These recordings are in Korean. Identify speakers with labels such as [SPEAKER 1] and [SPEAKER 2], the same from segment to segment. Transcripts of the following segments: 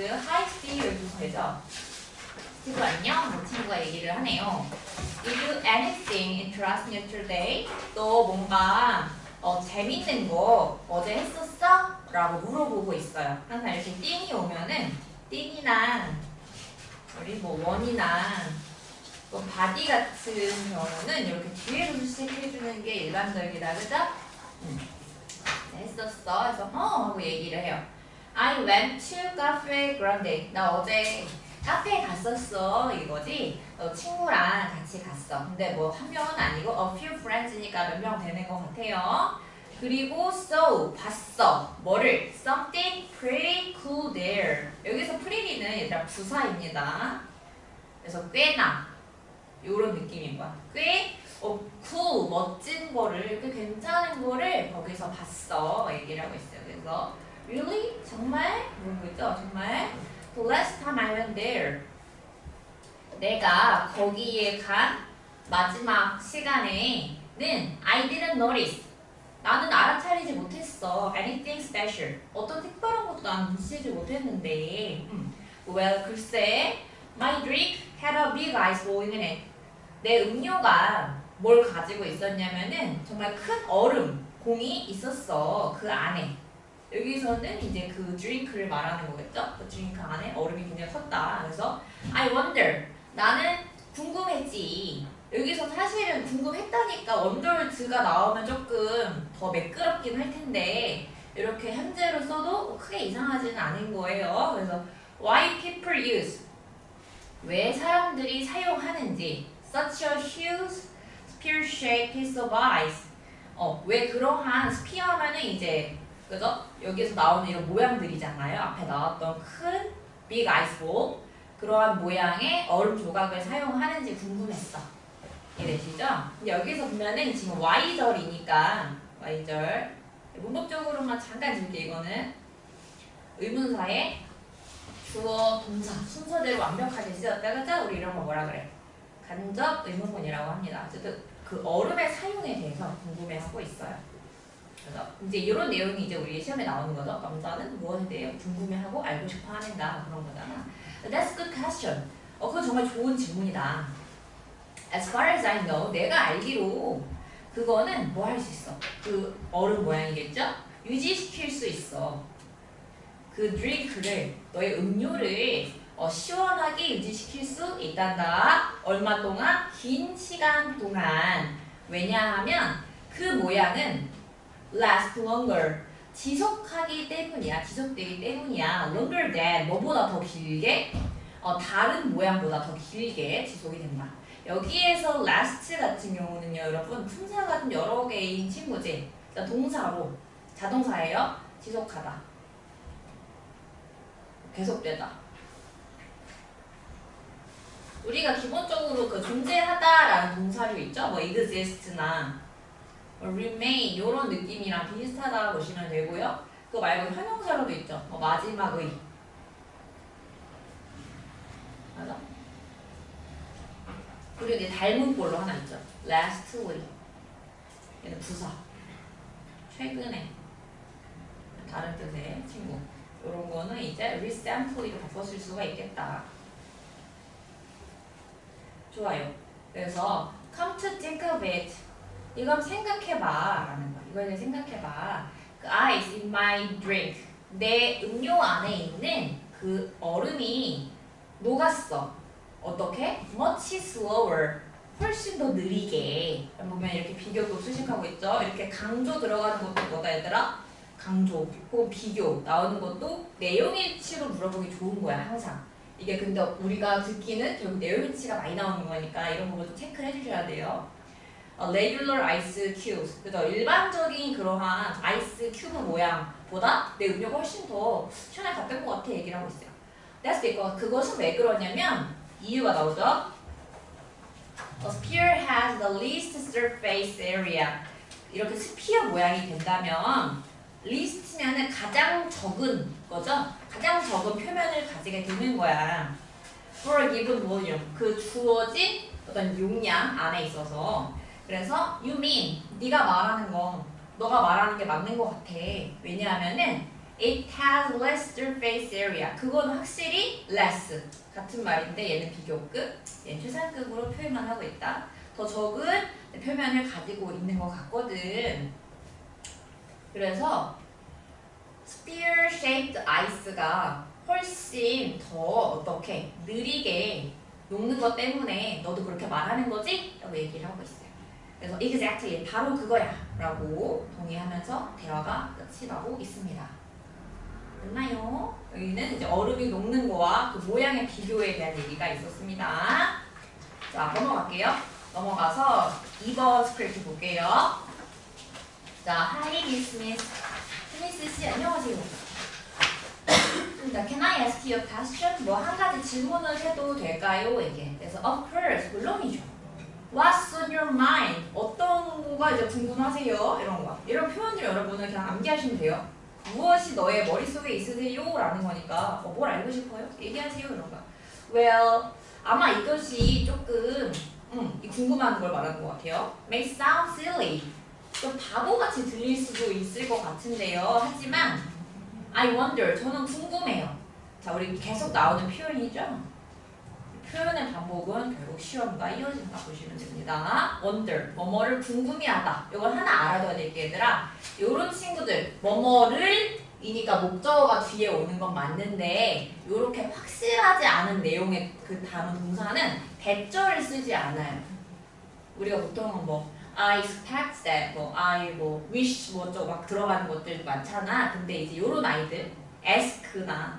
[SPEAKER 1] 스튜던트 Hi Steve 여기 되죠? 스티브 안녕? 뭐 친구가 얘기를 하네요. Did you anything interesting yesterday? 또 뭔가 재밌는 거 어제 했었어? 라고 물어보고 있어요. 항상 이렇게 띵이 오면은 띵이나 우리 뭐 원이나 또 바디 같은 경우는 이렇게 뒤에서 수식해주는 게 일반적이다. 그죠? 했었어. 그래서 하고 얘기를 해요. I went to Cafe Grande. 나 어제 카페에 갔었어. 이거지? 친구랑 같이 갔어. 근데 뭐 한 명은 아니고 a few friends니까 몇 명 되는 것 같아요. 그리고 saw 봤어. 뭐를? Something pretty cool there. 여기서 pretty는 얘들아 부사입니다. 그래서 꽤나 요런 느낌인 거야. 꽤 cool 멋진 거를 꽤 괜찮은 거를 거기서 봤어. 얘기를 하고 있어요. 그래서 really? 정말? 그런 거 있죠? 정말? The last time I went there. 내가 거기에 간 마지막 시간에는 I didn't notice. 나는 알아차리지 못했어. Anything special. 어떤 특별한 것도 나는 눈치채지 못했는데. Well, 글쎄, my drink had a big ice ball in it. 내 음료가 뭘 가지고 있었냐면은 정말 큰 얼음 공이 있었어. 그 안에. 여기서는 이제 그 드링크를 말하는 거겠죠? 그 드링크 안에 얼음이 굉장히 컸다. 그래서 I wonder. 나는 궁금했지. 여기서 사실은 궁금했다니까 wondered가 나오면 조금 더 매끄럽긴 할 텐데 이렇게 현재로 써도 크게 이상하지는 않은 거예요. 그래서 why people use. 왜 사람들이 사용하는지 such a huge spear-shaped piece of ice. 왜 그러한 스피어면은 이제 그죠? 여기에서 나오는 이런 모양들이잖아요. 앞에 나왔던 큰 big ice ball. 그러한 모양의 얼음 조각을 사용하는지 궁금했어. 이해되시죠? 근데 여기서 보면은 지금 Y절이니까 Y절 문법적으로만 잠깐 줄게. 이거는 의문사에 주어, 동사 순서대로 완벽하게 쓰였다. 그죠? 우리 이런 거 뭐라 그래? 간접 의문문이라고 합니다. 어쨌든 그 얼음의 사용에 대해서 궁금해하고 있어요. 그래서 이제 이런 내용이 이제 우리 시험에 나오는 거죠. 남자는 무엇에 대해 궁금해하고 알고 싶어 하는가 그런 거잖아. That's a good question. 그거 정말 좋은 질문이다. As far as I know, 내가 알기로 그거는 뭐 할 수 있어? 그 얼음 모양이겠죠? 유지시킬 수 있어. 그 드링크를 너의 음료를 시원하게 유지시킬 수 있단다. 얼마 동안? 긴 시간 동안. 왜냐하면 그 모양은 last longer. 지속하기 때문이야. 지속되기 때문이야. longer than 뭐보다 더 길게 다른 모양보다 더 길게 지속이 된다. 여기에서 last 같은 경우는요. 여러분 품사가 좀 여러 개인 친구지. 동사로 자동사예요. 지속하다. 계속되다. 우리가 기본적으로 그 존재하다라는 동사류 있죠? 뭐 exist나 remain 이런 느낌이랑 비슷하다고 보시면 되고요. 그거 말고 형용사로도 있죠. 뭐 마지막의. 맞아? 그리고 이제 닮은 꼴로 하나 있죠. lastly. 얘는 부사. 최근에. 다른 뜻의 친구. 이런 거는 이제 recently로 바꿔 쓸 수가 있겠다. 좋아요. 그래서 come to think of it. 이건 생각해봐 라는 거. 이걸 생각해봐. 그 ice in my drink. 내 음료 안에 있는 그 얼음이 녹았어. 어떻게? much slower. 훨씬 더 느리게. 보면 이렇게 비교도 수식하고 있죠. 이렇게 강조 들어가는 것도 뭐다 얘들아? 강조 혹은 비교 나오는 것도 내용일치로 물어보기 좋은 거야 항상. 이게 근데 우리가 듣기는 결국 내용일치가 많이 나오는 거니까 이런 부분 좀 체크를 해주셔야 돼요. Regular ice cubes. 그죠? 일반적인 그러한 아이스 큐브 모양보다 내 음료가 훨씬 더 시원하게 갔던 것 같아 얘기를 하고 있어요. That's because 그것은 왜 그러냐면 이유가 나오죠. A sphere has the least surface area. 이렇게 스피어 모양이 된다면 least면은 가장 적은 거죠. 가장 적은 표면을 가지게 되는 거야. For a given volume. 그 주어진 어떤 용량 안에 있어서. 그래서 you mean 네가 말하는 거 너가 말하는 게 맞는 것 같아. 왜냐하면은 It has less surface area. 그건 확실히 less. 같은 말인데 얘는 비교급, 얘는 최상급으로 표현만 하고 있다. 더 적은 표면을 가지고 있는 것 같거든. 그래서 spear-shaped ice가 훨씬 더 어떻게 느리게 녹는 것 때문에 너도 그렇게 말하는 거지? 라고 얘기를 하고 있어요. 그래서 exactly 바로 그거야 라고 동의하면서 대화가 끝이 나고 있습니다. 됐나요? 여기는 이제 얼음이 녹는 거와 그 모양의 비교에 대한 얘기가 있었습니다. 자, 넘어갈게요. 넘어가서 2번 스크립트 볼게요. 자, Hi, Miss Smith. 스미스 씨, 안녕하세요. 자, Can I ask you a question? 뭐 한 가지 질문을 해도 될까요? 이게. 그래서 Of course, 물론이죠. What's on your mind? 어떤 거가 이제 궁금하세요? 이런 거. 이런 표현들 여러분은 그냥 암기하시면 돼요. 무엇이 너의 머릿속에 있으세요? 라는 거니까 뭘 알고 싶어요? 얘기하세요. 이런 거. Well, 아마 이것이 조금 이 궁금한 걸 말하는 것 같아요. May sound silly. 좀 바보같이 들릴 수도 있을 것 같은데요. 하지만 I wonder. 저는 궁금해요. 자, 우리 계속 나오는 표현이죠. 표현의 반복은 결국 시험과 이어진다 보시면 됩니다. wonder, 뭐뭐를 궁금해하다. 이걸 하나 알아둬야 될 게 얘들아. 요런 친구들, 뭐뭐를 이니까 목적어가 뒤에 오는 건 맞는데 요렇게 확실하지 않은 내용의 그 다음 동사는 대절을 쓰지 않아요. 우리가 보통은 뭐 I expect that, I wish 막 들어가는 것들 많잖아. 근데 이제 요런 아이들 ask나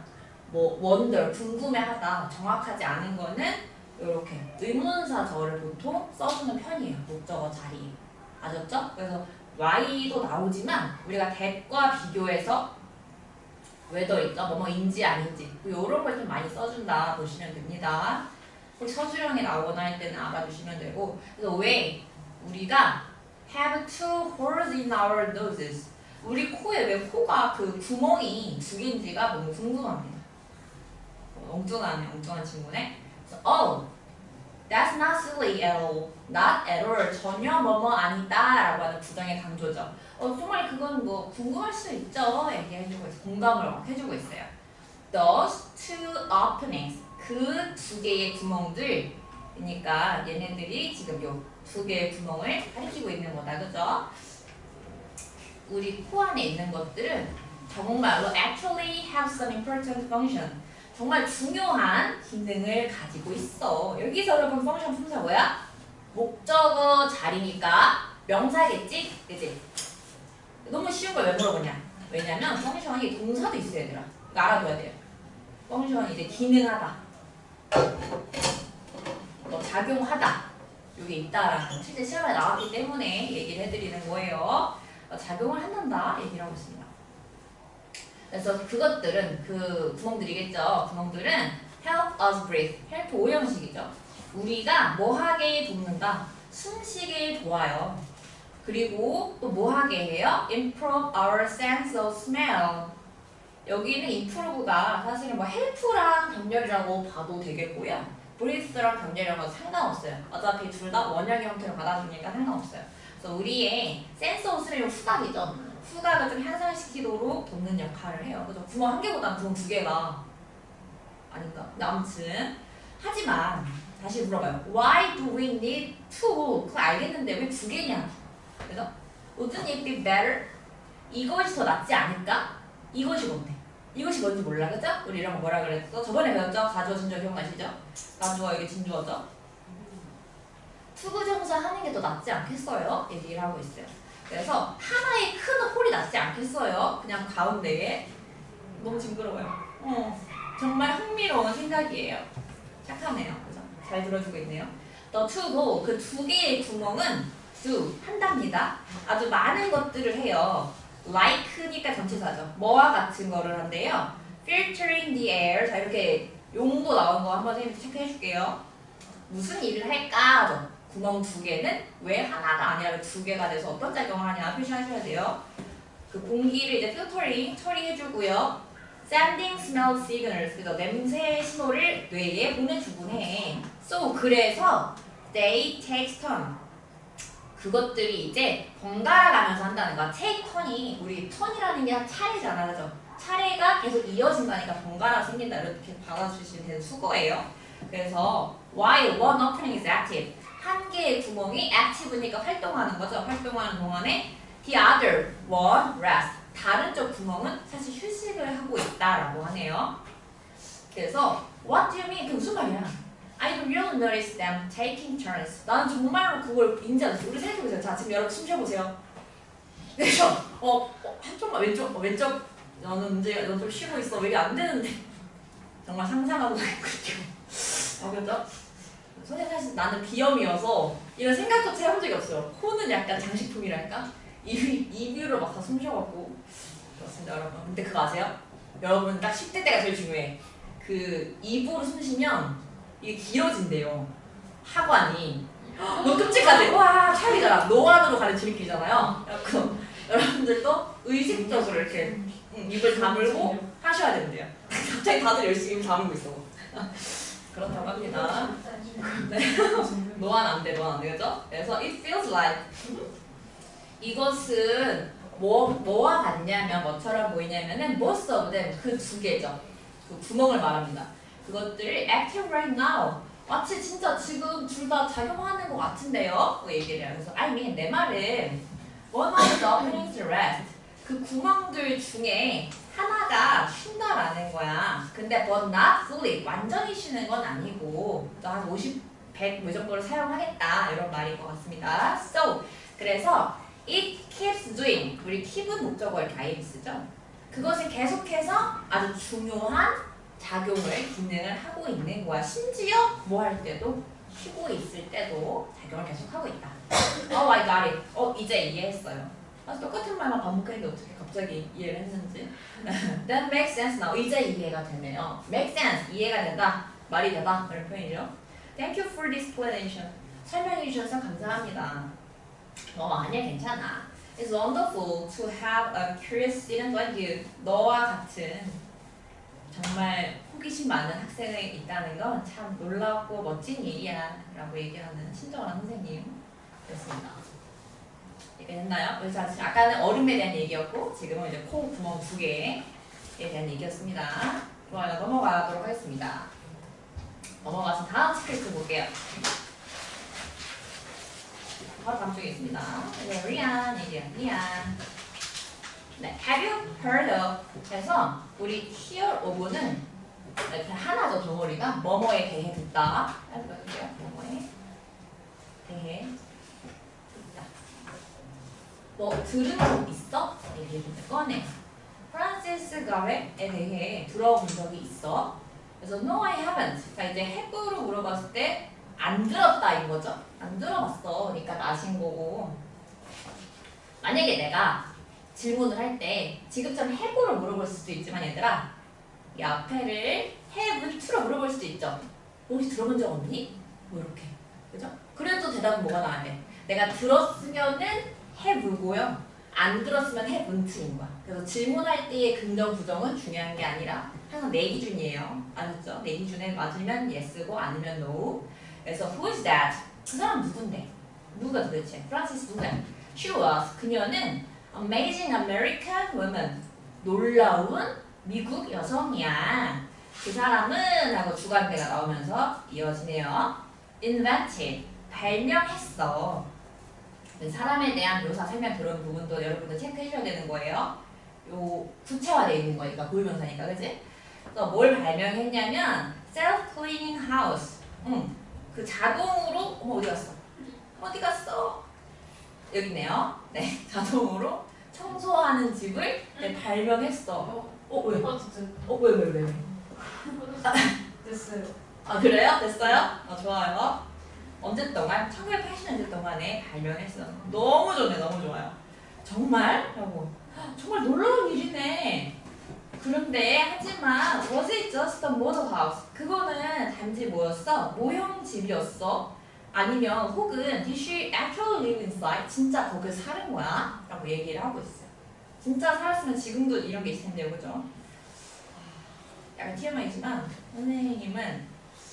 [SPEAKER 1] wonder, 궁금해하다, 정확하지 않은 거는 이렇게 의문사절을 보통 써주는 편이에요. 목적어 자리에. 아셨죠? 그래서 why도 나오지만 우리가 that과 비교해서 whether 있죠? 뭐뭐인지 아닌지 이런 걸 좀 많이 써준다 보시면 됩니다. 혹시 서술형에 나오거나 할 때는 알아두시면 되고. 그래서 왜 우리가 have two holes in our noses, 우리 코에 왜 코가 그 구멍이 두 개인지가 너무 궁금합니다. 엉뚱한 친구네. 그래서, oh, that's not silly at all. Not at all. 전혀 뭐뭐 아니다 라고 하는 부정의 강조죠. 정말 그건 뭐 궁금할 수 있죠. 얘기해주고 있어요. 공감을 해주고 있어요. Those two openings. 그 두 개의 구멍들. 그러니까 얘네들이 지금 요 두 개의 구멍을 가리키고 있는 거다. 그죠? 우리 코 안에 있는 것들은 정말로 actually have some important function. 정말 중요한 기능을 가지고 있어. 여기서 여러분 펑션 품사 뭐야? 목적어 자리니까 명사겠지? 그치? 너무 쉬운 걸 왜 물어보냐? 왜냐면 펑션이 동사도 있어야 되라. 이거 알아둬야 돼요. 펑션이 이제 기능하다, 작용하다, 이게 있다라는 거. 실제 시험에 나왔기 때문에 얘기를 해드리는 거예요. 작용을 한단다 얘기를 하고 있습니다. 그래서 그것들은 그 구멍들이겠죠. 구멍들은 help us breathe. help 오형식이죠. 우리가 뭐하게 돕는다. 숨쉬게 도와요. 그리고 또 뭐하게 해요? improve our sense of smell. 여기는 improve가 사실은 뭐 help랑 병렬이라고 봐도 되겠고요. breathe랑 병렬이랑 봐도 상관없어요. 어차피 둘 다 원형의 형태로 받아주니까 상관없어요. 그래서 우리의 sense of smell 후각이죠. 후각을 좀 향상시키도록 돕는 역할을 해요. 그죠? 구멍 한 개보다는 구멍 두 개가 아닌가? 근데 아무튼 하지만 다시 물어봐요. Why do we need two? 그거 알겠는데 왜 두 개냐? 그죠? Wouldn't it be better? 이것이 더 낫지 않을까? 이것이 뭔데? 이것이 뭔지 몰라, 그죠? 우리 이런 거 뭐라 그랬어? 저번에 배웠죠? 가주어, 진주어 기억나시죠? 가주어, 이게 진주어죠? 투부정사 하는 게 더 낫지 않겠어요? 얘기를 하고 있어요. 그래서 하나의 큰 홀이 낫지 않겠어요? 그냥 가운데에. 너무 징그러워요. 정말 흥미로운 생각이에요. 착하네요. 그죠? 잘 들어주고 있네요. The two hole, 그 두 개의 구멍은 do, 한답니다. 아주 많은 것들을 해요. like니까 전치사죠. 뭐와 같은 거를 한대요. filtering the air. 자, 이렇게 용도 나온 거 한번 선생님한테 체크해 줄게요. 무슨 일을 할까? 구멍 두 개는 왜 하나가 아니라 왜 두 개가 돼서 어떤 작용을 하냐 표시하셔야 돼요. 그 공기를 이제 필터링 처리해주고요. sending smell signals, 그래서 냄새 신호를 뇌에 보내주곤 해. So 그래서 they take turn. 그것들이 이제 번갈아 가면서 한다는 거야. take turn이 우리 턴이라는 게 차례잖아, 그죠? 차례가 계속 이어진다니까 번갈아 생긴다 이렇게 받아주시면 되는 수거예요. 그래서 while one opening is active 한 개의 구멍이 active니까 활동하는 거죠. 활동하는 동안에 the other one rest 다른 쪽 구멍은 사실 휴식을 하고 있다라고 하네요. 그래서 what do you mean? 그게 무슨 말이야? I really notice them taking turns. 나는 정말로 그걸 인지하겠어. 우리 생각해보세요. 자, 지금 여러분 숨 쉬어보세요. 그래서 한쪽만 왼쪽 너는 문제가 너 좀 쉬고 있어. 왜 이게 안 되는데? 정말 상상하고 있거든요. 그죠? 선생님 사실 나는 비염이어서 이런 생각조차 해본 적이 없어요. 코는 약간 장식품이랄까? 입으로 막 다 숨 쉬어갖고 그렇습니다 여러분. 근데 그거 아세요? 여러분 딱 10대 때가 제일 중요해. 그 입으로 숨 쉬면 이게 길어진대요. 하관이. 너무 끔찍하지? 와 찰리잖아. 노안으로 가르치는 길이잖아요. 그래서 여러분들도 의식적으로 이렇게 입을 다물고 하셔야 된대요. 갑자기 다들 열심히 입 다물고 있어. 그렇다고 합니다. 네. 노안 안 돼, 노안 안 되죠? 그래서 it feels like 이것은 뭐와 같냐면 뭐처럼 보이냐면은 most of them 그 두 개죠. 그 구멍을 말합니다. 그것들이 active right now. 마치 진짜 지금 둘 다 작용하는 것 같은데요? 그 얘기를 해요. 그래서 I mean 내 말은 one of the openings rest. 그 구멍들 중에 하나가 쉰다라는 거야. 근데 but not fully 완전히 쉬는 건 아니고 한 50, 100 뭐 정도를 사용하겠다 이런 말인 것 같습니다. So 그래서 it keeps doing 우리 keep은 목적어를 IM 쓰죠. 그것이 계속해서 아주 중요한 작용을 기능을 하고 있는 거야. 심지어 뭐 할 때도 쉬고 있을 때도 작용을 계속 하고 있다. Oh I got it. 이제 이해했어요. 똑같은 말만 반복했는데 어떻게 갑자기 이해를 했는지. That makes sense now. 이제 이해가 되네요. Make sense. 이해가 된다. 말이 되다. 그런 표현이죠. Thank you for this explanation. 설명해 주셔서 감사합니다. 아니야 괜찮아. It's wonderful to have a curious student like you. 너와 같은 정말 호기심 많은 학생이 있다는 건 참 놀랍고 멋진 일이야 라고 얘기하는 친절한 선생님이었습니다. 이렇게 됐나요? 그래서 아까는 얼음에 대한 얘기였고 지금은 이제 코 구멍 2개에 대한 얘기였습니다. 좋아요. 넘어가도록 하겠습니다. 넘어가서 다음 스크립트 볼게요. 바로 다음 쪽에 있습니다. 네, 리안 얘기야. 리안. 네, have you heard of? 그래서 우리 hear of는 이렇게 하나죠 덩어리가 뭐뭐에 대해 듣다. 해볼게요. 뭐뭐에 대해 듣다. 뭐 들은 적 있어? 얘기해 꺼내. 프란시스 가렉에 대해 들어본 적이 있어? 그래서 no, I haven't. 자 이제 have로 물어봤을 때 안 들었다 인 거죠. 안 들어봤어. 그러니까 나신 거고. 만약에 내가 질문을 할 때 지금처럼 have로 물어볼 수도 있지만 얘들아 이 앞에를 have to로 물어볼 수도 있죠. 혹시 들어본 적 없니? 뭐 이렇게. 그죠? 그래도 대답은 뭐가 나와야 돼? 내가 들었으면은 have고요. 안 들었으면 haven't인 거야. 그래서 질문할 때의 긍정 부정은 중요한 게 아니라 항상 내 기준이에요. 아셨죠? 내 기준에 맞으면 yes고 아니면 no. 그래서 who is that? 그 사람 누군데? 누가 도대체? 프란시스 누구야? She was. 그녀는 amazing American woman. 놀라운 미국 여성이야. 그 사람은 하고 주관대가 나오면서 이어지네요. invented. 발명했어. 사람에 대한 묘사 설명 들어온 부분도 여러분들 체크해 주셔야 되는 거예요. 요 구체화되어 있는 거니까 고유명사니까 그치? 그래서 뭘 발명했냐면 self-cleaning house. 그 자동으로 어디 갔어? 어디 갔어? 여기네요. 네, 자동으로 청소하는 집을 발명했어. 왜? 왜?
[SPEAKER 2] 됐어요.
[SPEAKER 1] 아 그래요? 됐어요? 좋아요. 언제 동안? 1980년대 동안에 발명했어. 너무 좋네, 너무 좋아요. 정말? 라고. 정말 놀라운 일이네. 그런데 하지만 was it just a model house? 그거는 단지 뭐였어? 모형 집이었어. 아니면 혹은 did she actually live inside? 진짜 거기서 사는 거야? 라고 얘기를 하고 있어요. 진짜 살았으면 지금도 이런 게 있을 텐데요, 그죠? 약간 TMI지만 선생님은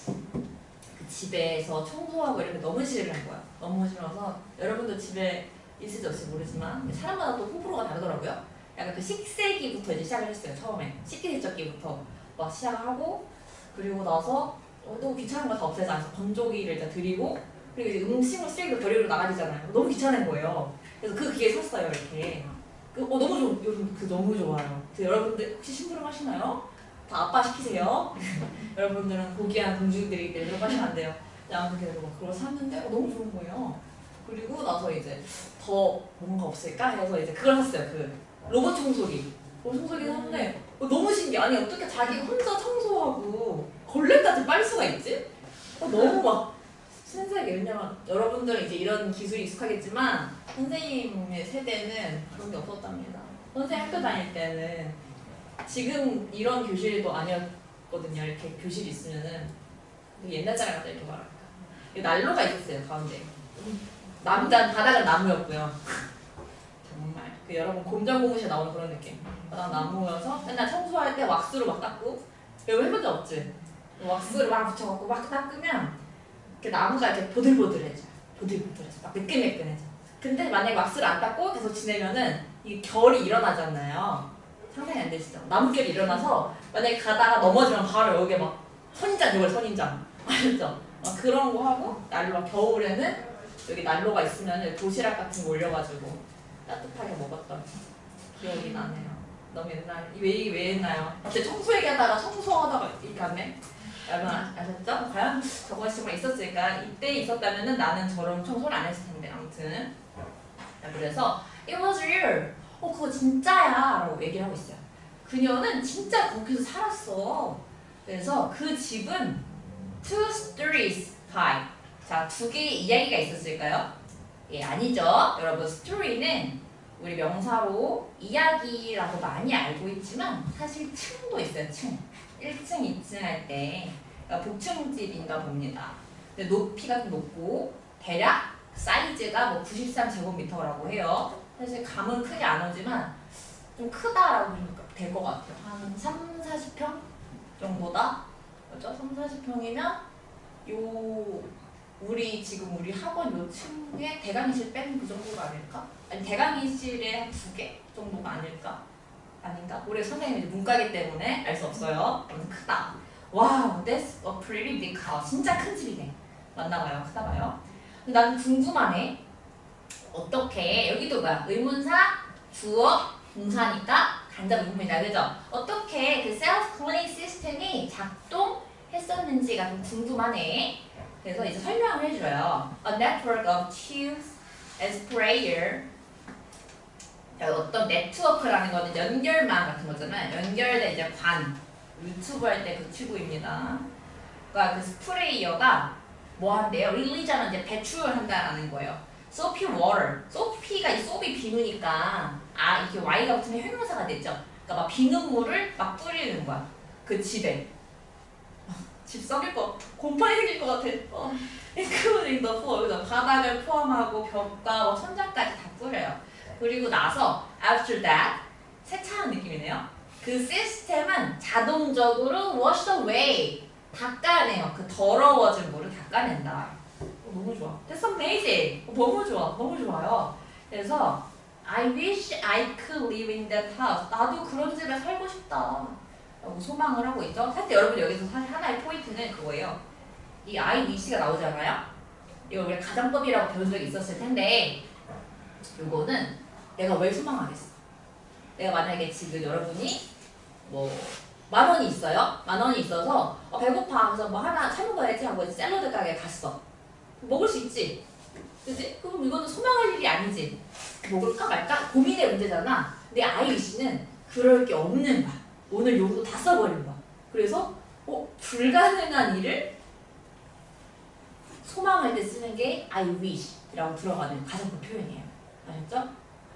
[SPEAKER 1] 그 집에서 청소하고 이런 게 너무 싫은 거야. 너무 싫어서 여러분도 집에 있을지 없을지 모르지만 사람마다 또 호불호가 다르더라고요. 약간 그 식세기부터 이제 시작을 했어요. 처음에 식기세척기부터 막 시작하고 그리고 나서 너무 귀찮은 거 다 없애자 해서 건조기를 일단 드리고 그리고 이제 음식물 쓰레기도 버리러 나가지잖아요. 너무 귀찮은 거예요. 그래서 그 기계 샀어요 이렇게. 너무 요즘 너무 좋아요. 여러분들 혹시 심부름 하시나요? 다 아빠 시키세요. 여러분들은 고귀한 공주들이기 때문에 그런 거 하시면 안 돼요. 아무튼 그래서 그걸 샀는데 너무 좋은 거예요. 그리고 나서 이제 더 뭔가 없을까 해서 이제 그걸 샀어요. 그 로봇 청소기. 로봇 청소기 샀는데 너무 신기해. 아니 어떻게 자기가 혼자 청소하고 걸레까지 빨 수가 있지? 너무 막 신세계. 왜냐면 여러분들은 이제 이런 기술이 익숙하겠지만 선생님의 세대는 그런 게 없었답니다. 선생님 학교 다닐 때는 지금 이런 교실도 아니었거든요. 이렇게 교실이 있으면은 옛날 사람 같다 이렇게 말할까. 난로가 있었어요 가운데. 바닥은 나무였고요. 정말 그 여러분 곰장고무실에 나오는 그런 느낌. 바닥 나무여서 맨날 청소할 때 왁스로 막 닦고. 여러분 해본 적 없지? 왁스를 막 붙여갖고 막 닦으면 이렇게 나무가 이렇게 보들보들해져. 보들보들해져. 막 매끈매끈해져. 근데 만약에 왁스를 안 닦고 계속 지내면은 이 결이 일어나잖아요. 상상이 안 되시죠? 나무결이 일어나서 만약에 가다가 넘어지면 바로 여기에 막 선인장 이걸 선인장. 아셨죠? 그런 거 하고 난로 겨울에는 여기 난로가 있으면 도시락 같은 거 올려가지고 따뜻하게 먹었던 기억이 나네요. 너무 옛날. 왜 했나요? 갑자기 청소 얘기하다가 청소하다가 이렇게 갔네. 여러분 아셨죠? 과연 저것이 정말 있었을까? 이때 있었다면은 나는 저런 청소를 안 했을 텐데. 아무튼 그래서 it was real. 그거 진짜야 라고 얘기를 하고 있어요. 그녀는 진짜 거기서 살았어. 그래서 그 집은 two stories high. 자, 두 개의 이야기가 있었을까요? 예, 아니죠. 여러분, story는 우리 명사로 이야기라고 많이 알고 있지만 사실 층도 있어요. 층. 1층, 2층 할 때 복층집인가 봅니다. 근데 높이가 좀 높고 대략 사이즈가 뭐 93제곱미터라고 해요. 사실 감은 크게 안 오지만 좀 크다라고 보면 될 것 같아요. 한 3, 40평 정도다. 그렇죠? 3, 40평이면 우리 학원 요 층에 대강의실 빼는 그 정도가 아닐까? 아니 대강의실에 한 2개 정도가 아닐까? 아닌가? 우리 선생님이 문과기 때문에 알 수 없어요. 아무튼 크다. 와우, that's a pretty big house. 진짜 큰 집이네. 맞나봐요. 크다봐요. 난 궁금하네. 어떻게 여기도 뭐야? 의문사, 주어, 동사니까 간접 의문이다. 그죠? 어떻게 그 self-cleaning 시스템이 작동했었는지가 좀 궁금하네. 그래서 이제 설명을 해줘요. A network of tubes as prayer. 어떤 네트워크라는 거는 연결망 같은 거잖아요. 연결된 이제 관. 유튜브 할 때 그 튜브입니다. 그러니까 그 스프레이어가 뭐 한대요? 릴리자는 이제 배출한다라는 거예요. soapy water. soapy가 이 soap이 비누니까 이게 y가 붙으면 형용사가 되죠. 그러니까 막 비눗물을 막 뿌리는 거야. 그 집에. 집 썩일 거, 곰팡이 생길 것 같아. including the floor. 그래서 바닥을 포함하고 벽과 뭐 천장까지 다 뿌려요. 그리고 나서 after that 세차하는 느낌이네요. 그 시스템은 자동적으로 wash away. 닦아내요. 그 더러워진 물을 닦아낸다. 너무 좋아. That's amazing. 너무 좋아. 너무 좋아요. 그래서 I wish I could live in that house. 나도 그런 집에 살고 싶다. 라고 소망을 하고 있죠. 사실 여러분 여기서 사실 하나의 포인트는 그거예요. 이 I wish가 나오잖아요. 이거 우리가 가정법이라고 배운 적이 있었을 텐데 이거는 내가 왜 소망하겠어? 내가 만약에 지금 여러분이 뭐 10,000원이 있어요. 10,000원이 있어서 배고파. 그래서 뭐 하나 사 먹어야지 하고 샐러드 가게에 갔어. 먹을 수 있지? 그치? 그럼 이거는 소망할 일이 아니지. 먹을까 말까? 고민의 문제잖아. 근데 I wish는 그럴 게 없는 거야. 오늘 요거 다 써버린 거야. 그래서 불가능한 일을 소망할 때 쓰는 게 I wish라고 들어가는 가정법 표현이에요. 아셨죠?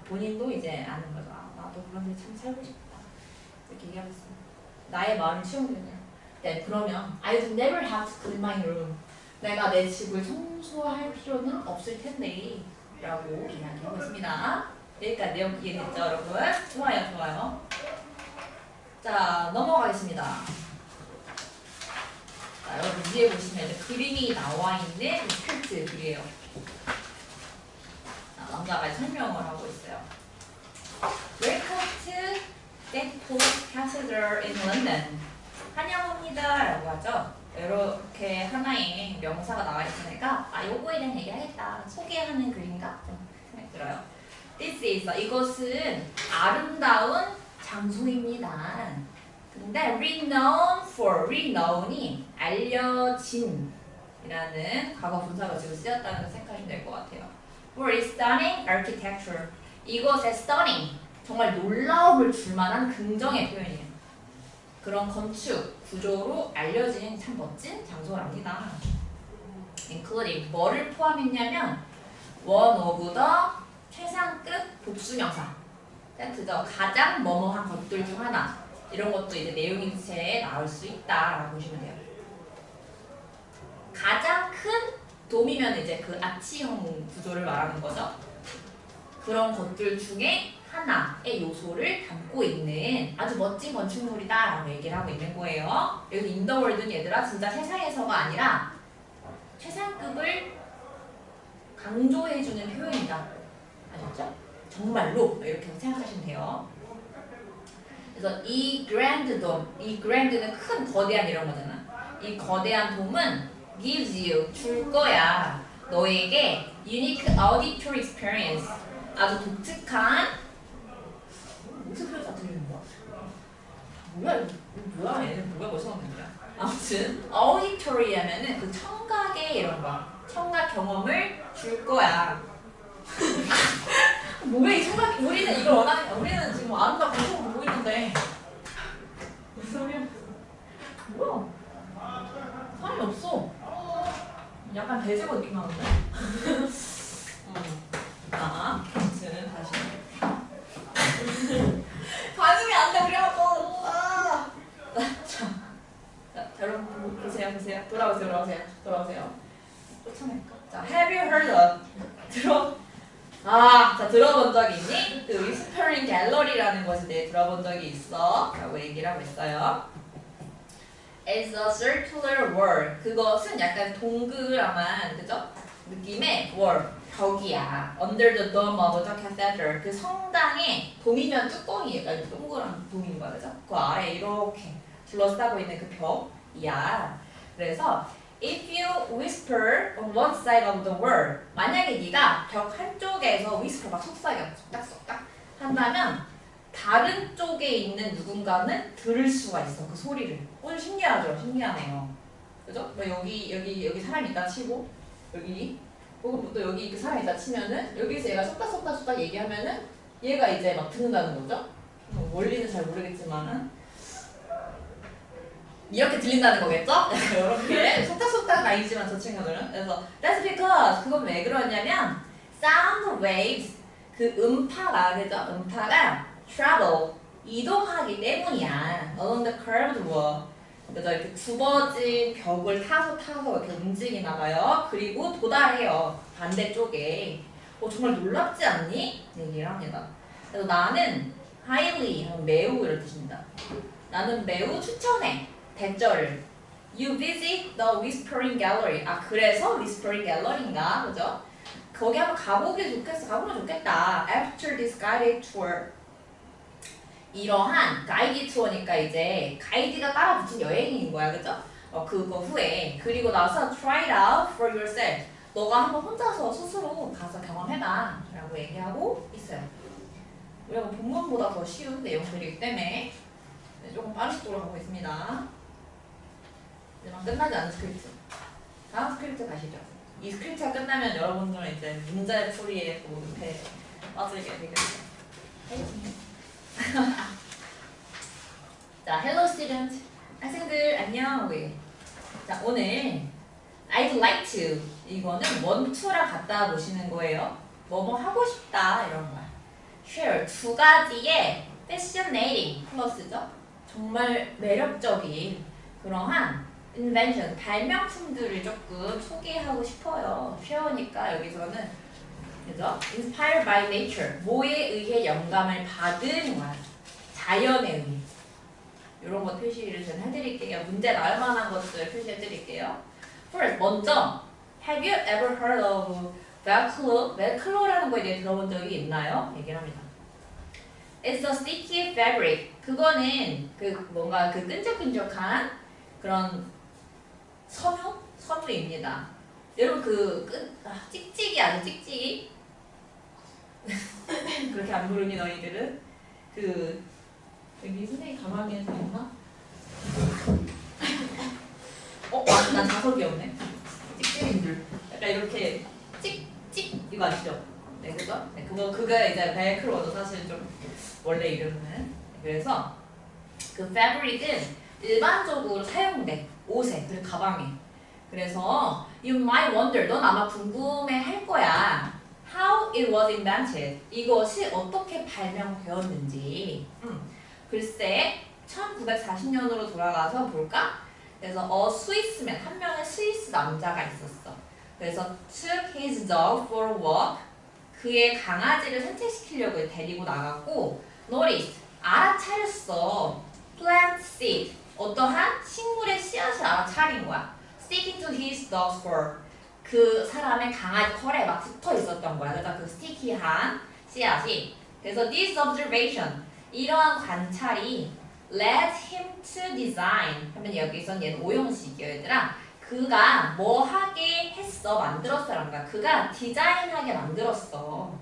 [SPEAKER 1] 본인도 이제 아는 거죠. 나도 그런 데 참 살고 싶다. 이렇게 얘기하고 있습니다. 나의 마음이 수용되네요. 네, 그러면 I would never have to clean my room. 내가 내 집을 청소할 필요는 없을 텐데 라고 이야기하고 있습니다. 여기까지 내용 이해됐죠, 여러분? 좋아요, 좋아요. 자, 넘어가겠습니다. 자, 여러분 위에 보시면 이제 그림이 나와 있는 스크립트 글이에요. 자, 남자가 설명을 하고 있어요. Welcome to Gatpost Cathedral in London. 환영합니다 라고 하죠. 이렇게 하나의 명사가 나와 있으니까 요거에 대한 얘기 하겠다. 소개하는 글인가? 좀 생각이 들어요. This is, 이것은 아름다운 장소입니다. 근데 renown이 알려진 이라는 과거 분사가 지금 쓰였다는 생각하시면 될 것 같아요. For its stunning architecture. 이것의 stunning, 정말 놀라움을 줄 만한 긍정의 표현이에요. 그런 건축, 구조로 알려진 참 멋진 장소랍니다. including, 뭐를 포함했냐면 one of the 최상급 복수명사. 세트죠. 가장 뭐뭐한 것들 중 하나. 이런 것도 이제 내용인체에 나올 수 있다라고 보시면 돼요. 가장 큰 돔이면 이제 그 아치형 구조를 말하는 거죠. 그런 것들 중에 하나의 요소를 담고 있는 아주 멋진 건축물이다라고 얘기를 하고 있는 거예요. 여기 in the world는 얘들아 진짜 세상에서가 아니라 최상급을 강조해주는 표현이다. 아셨죠? 정말로 이렇게 생각하시면 돼요. 그래서 이 그랜드 돔, 이 그랜드는 큰 거대한 이런 거잖아. 이 거대한 돔은 gives you, 줄 거야. 너에게 unique auditory experience, 아주 독특한 무슨 표현 다 들리는 거야? 뭐야 얘는 뭐가 벌써 나오는 거야? 아무튼 auditory 하면은 그 청각의 이런 거, 청각 경험을 줄 거야. 뭐야 이 청각, 우리는 이걸 원하는, 우리는 지금 아름다운 방송을 보고 있는데 무슨 소리야? 뭐야? 사람이 없어. 약간 대제거 느낌 나는데? 자, 아무튼 다시 반응이 안 돼, 우리하고. 자, 여러분 보세요. 돌아오세요. 쫓아낼까? 자, have you heard of? 자, 들어본 적이 있니? 그 Whispering Gallery라는 것에 대해 들어본 적이 있어? 라고 얘기를 하고 있어요. It's a circular wall. 그것은 약간 동그라만, 그죠? 느낌의 wall, 벽이야. Under the dome of the cathedral. 그 성당의 돔이면 뚜껑이 약간 동그란 돔인 거야, 그죠? 그 아래 이렇게 둘러싸고 있는 그 벽이야. 그래서 if you whisper on one side of the wall, 만약에 네가 벽 한쪽에서 whisper 막 속삭여, 쏙닥쏙닥 한다면 다른 쪽에 있는 누군가는 들을 수가 있어, 그 소리를. 오늘 신기하죠? 신기하네요. 그죠? 뭐 여기 사람이 있다 치고, 여기, 혹은 또 여기 그 사람이 있다 치면은, 여기서 얘가 속닥속닥 얘기하면은, 얘가 이제 막 듣는다는 거죠? 원리는 잘 모르겠지만은, 이렇게 들린다는 거겠죠? 이렇게 속닥속닥 아니지만 저 친구들은. 그래서, that's because, 그건 왜 그러냐면, sound waves, 그 음파가, 그죠? 음파가, travel, 이동하기 때문이야. along the curved wall. 그래서 이렇게 굽어진 벽을 타서 이렇게 움직이나 봐요. 그리고 도달해요. 반대쪽에. 정말 놀랍지 않니? 얘기를 합니다. 그래서 나는 highly, 매우 이런 뜻입니다. 나는 매우 추천해. 대절을. You visit the Whispering Gallery. 그래서 Whispering Gallery인가? 그죠? 거기 한번 가보면 좋겠다. After this guided tour. 이러한 가이드 투어니까 이제 가이드가 따라 붙은 여행인 거야, 그죠? 그거 후에. 그리고 나서 try it out for yourself. 너가 한번 혼자서 스스로 가서 경험해봐 라고 얘기하고 있어요. 우리가 본문보다 더 쉬운 내용들이기 때문에 조금 빠른 속도로 가고 있습니다. 이제만 끝나지 않은 스크립트. 다음 스크립트 가시죠. 이 스크립트가 끝나면 여러분들은 이제 문제풀이에 또 늪에 빠지게 되겠죠. 자, hello student. 학생들 안녕. 자, 오늘 I'd like to, 이거는 want to랑 갖다 보시는 거예요. 뭐뭐 하고 싶다 이런 거야. share, 두 가지의 fascinating 플러스죠. 정말 매력적인 그러한 invention, 발명품들을 조금 소개하고 싶어요. share니까 여기서는 그죠? inspired by nature, 뭐에 의해 영감을 받은 거야. 자연에 의해. 이런 거 표시를 좀 해드릴게요. 문제 나올 만한 것들 표시해드릴게요. First, 먼저 Have you ever heard of Velcro? 벨크로라는 거에 대해 들어본 적이 있나요? 얘기를 합니다. It's a sticky fabric. 그거는 그 뭔가 그 끈적끈적한 그런 섬유입니다. 여러분 찍찍이 아주 찍찍이? 그렇게 안 부르니 너희들은? 여기 선생님 가만히 있나? 난 자석이었네. 찍찍이들. 약간 이렇게 찍찍 이거 아시죠? 네, 그죠? 네, 그거 이제 벨크로도 사실 좀 원래 이름은. 그래서 그 fabric은 일반적으로 사용돼. 옷에, 그리고 가방에. 그래서 you might wonder, 넌 아마 궁금해 할 거야. How it was invented. 이것이 어떻게 발명되었는지. 글쎄, 1940년으로 돌아가서 볼까? 그래서 a Swissman, 한 명의 스위스 남자가 있었어. 그래서 took his dog for a walk. 그의 강아지를 산책시키려고 데리고 나갔고 noticed, 알아차렸어. plant seed, 어떠한 식물의 씨앗을 알아차린 거야. sticking to his dog's fur. 그 사람의 강아지 털에 막 붙어 있었던 거야. 그래서 그 스티키한 씨앗이. 그래서 this observation, 이러한 관찰이 led him to design. 하면 여기선 얘는 오형식이야, 얘들아. 그가 뭐 하게 했어, 만들었어라는 거야. 그가 디자인하게 만들었어.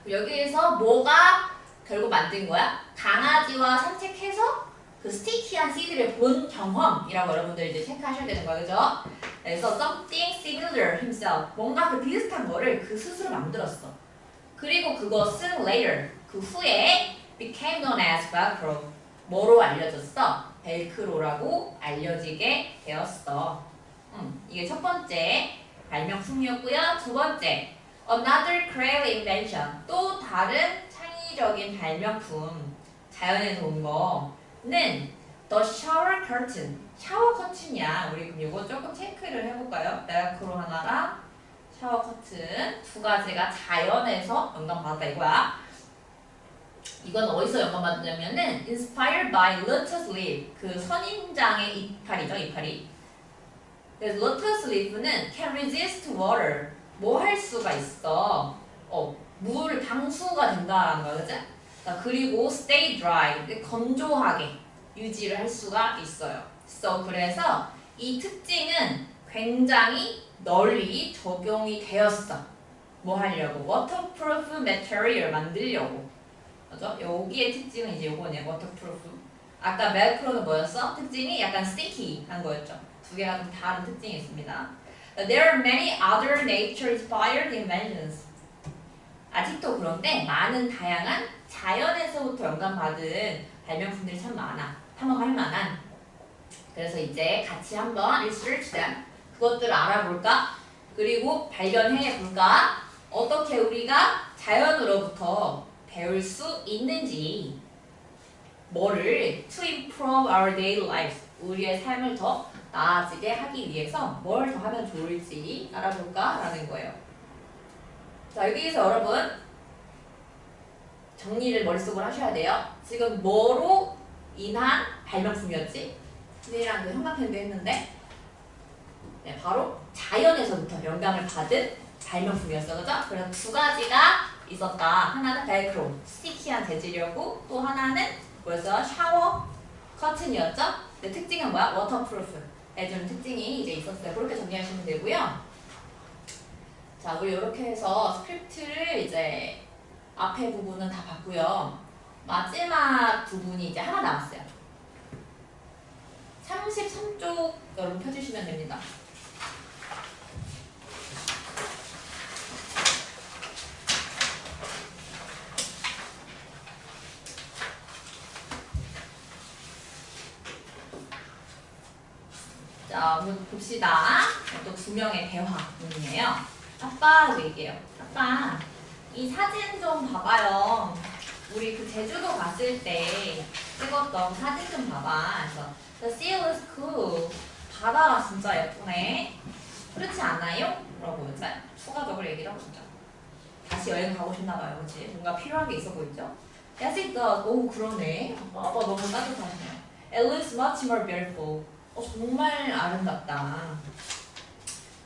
[SPEAKER 1] 여기에서 뭐가 결국 만든 거야? 강아지와 산책해서 그 스티키한 씨드를 본 경험이라고 여러분들 이제 체크하셔야 되는 거야, 그죠? 그래서 something similar himself, 뭔가 그 비슷한 거를 그 스스로 만들었어. 그리고 그것은 later, 그 후에 became known as velcro, 뭐로 알려졌어? 벨크로라고 알려지게 되었어. 이게 첫 번째 발명품이었고요. 두 번째, another creative invention, 또 다른 창의적인 발명품, 자연에서 온 거는 the shower curtain, 샤워 커튼이야. 우리 그럼 이거 조금 체크를 해볼까요? 벨크로 하나랑 샤워 커튼 두 가지가 자연에서 영감받았다 이거야. 이건 어디서 영감받냐면은 inspired by lotus leaf, 그 선인장의 이파리죠, 이파리. 그래서 lotus leaf는 can resist water, 뭐 할 수가 있어? 물 방수가 된다라는 거야, 그치? 그리고 stay dry, 건조하게 유지를 할 수가 있어요. 그래서 이 특징은 굉장히 널리 적용이 되었어. 뭐 하려고? waterproof material 만들려고. 그죠? 여기의 특징은 이제 요거네, waterproof. 아까 벨크로는 뭐였어? 특징이 약간 sticky 한 거였죠. 두 개가 좀 다른 특징이 있습니다. There are many other nature-inspired inventions. 아직도 그런데 많은 다양한 자연에서부터 영감받은 발명품들이 참 많아. 탐험할 만한. 그래서 이제 같이 한번 research them. 그것들을 알아볼까? 그리고 발견해 볼까? 어떻게 우리가 자연으로부터 배울 수 있는지, 뭐를 to improve our daily lives, 우리의 삶을 더 나아지게 하기 위해서 뭘 더 하면 좋을지 알아볼까? 라는 거예요. 자, 여기서 여러분 정리를 머릿속으로 하셔야 돼요. 지금 뭐로 인한 발명품이었지? 선생님이랑 그 형광펜도 했는데, 네, 바로 자연에서부터 영감을 받은 발명품이었어, 그죠? 그래서 두 가지가 있었다. 하나는 벨크로, 스티키한 재질이었고, 또 하나는 뭐였어? 샤워 커튼이었죠? 근데 특징은 뭐야? 워터프루프 해주는 특징이 이제 있었어요. 그렇게 정리하시면 되고요. 자, 우리 이렇게 해서 스크립트를 이제 앞에 부분은 다 봤고요. 마지막 부분이 이제 하나 남았어요. 33쪽 여러분 펴주시면 됩니다. 자, 한번 봅시다. 또 두 명의 대화문이에요. 아빠 얘기해요. 아빠, 이 사진 좀 봐봐요. 우리 그 제주도 갔을 때 찍었던 사진 좀 봐봐. 그래서 The sea is cool. 바다가 진짜 예쁘네. 그렇지 않아요? 라고 이제 추가적으로 얘기를 하고 있죠. 다시 여행 가고 싶나 봐요. 그치? 뭔가 필요한 게 있어 보이죠? Yes, it does. 오, 그러네. 아빠 너무 따뜻하시네요. It looks much more beautiful. 정말 아름답다.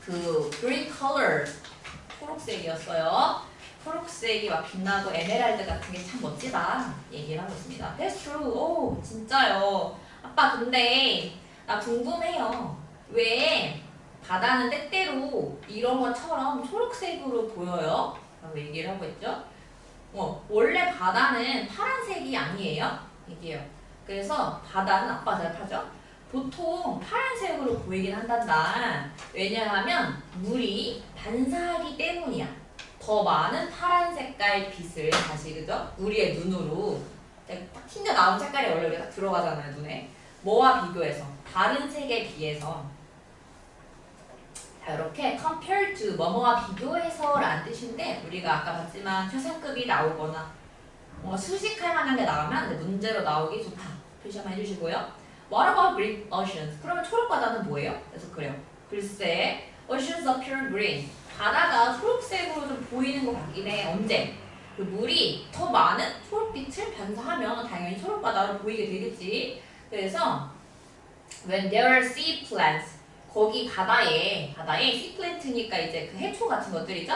[SPEAKER 1] 그 green color, 초록색이었어요. 초록색이 막 빛나고 에메랄드 같은 게 참 멋지다 얘기를 하고 있습니다. That's true. 오 진짜요. 아빠 근데 나 궁금해요. 왜 바다는 때때로 이런 것처럼 초록색으로 보여요? 라고 얘기를 하고 있죠. 원래 바다는 파란색이 아니에요. 얘기해요. 그래서 바다는 아빠 대답하죠. 보통 파란색으로 보이긴 한단다. 왜냐하면 물이 반사하기 때문이야. 더 많은 파란 색깔 빛을 다시 그죠? 우리의 눈으로 딱 튕겨 나온 색깔이 원래 우리가 딱 들어가잖아요 눈에. 뭐와 비교해서? 다른 색에 비해서. 자 이렇게 compare to 뭐뭐와 비교해서 라는 뜻인데 우리가 아까 봤지만 최상급이 나오거나 뭔가 수식할 만한 게 나오면 문제로 나오기 좋다. 표시 한번 해주시고요. What about green oceans? 그러면 초록바다는 뭐예요? 그래서 그래요. 글쎄 oceans appear green. 바다가 초록색으로 좀 보이는 것 같긴 해. 언제? 그 물이 더 많은 초록빛을 반사하면 당연히 초록바다로 보이게 되겠지. 그래서 when there are sea plants 거기 바다에 sea plant니까 이제 그 해초 같은 것들이죠.